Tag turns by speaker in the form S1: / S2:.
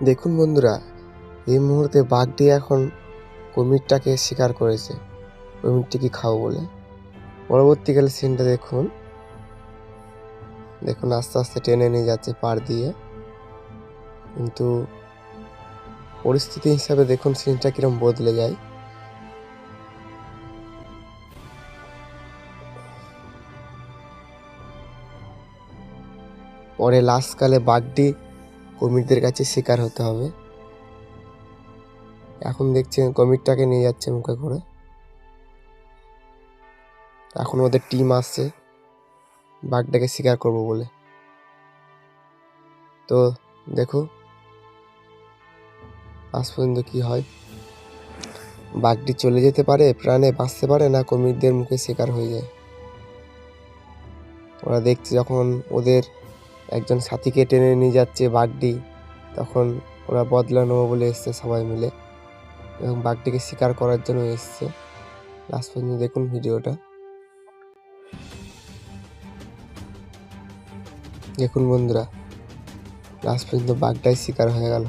S1: দেখুন বন্ধুরা, এই মুহূর্তে বাঘটি এখন কুমিরটাকে শিকার করেছে কুমিরটিকে খাও বলে। পরবর্তীকালে সিনটা দেখুন আস্তে আস্তে টেনে নিয়ে যাচ্ছে পাড় দিয়ে, কিন্তু পরিস্থিতি হিসাবে দেখুন সিনটা কিরম বদলে যায়। পরে লাস্টকালে বাঘটি কুমিরদের কাছে শিকার হতে হবে। এখন দেখছেন কুমিরটাকে নিয়ে যাচ্ছে মুখে করে। এখন ওদের টিম আসছে বাঘটাকে শিকার করবো বলে। তো দেখো আজ পর্যন্ত কি হয়, বাঘটি চলে যেতে পারে, প্রাণে বাঁচতে পারে, না কুমিরদের মুখে শিকার হয়ে যায়। ওরা দেখছে যখন ওদের একজন সাথীকে টেনে নিয়ে যাচ্ছে বাঘটি, তখন ওরা বদলা নেবো বলে এসছে সবাই মিলে এবং বাঘটিকে শিকার করার জন্য এসছে। লাস্ট পর্যন্ত দেখুন ভিডিওটা। দেখুন বন্ধুরা, লাস্ট পর্যন্ত বাঘটাই শিকার হয়ে গেল।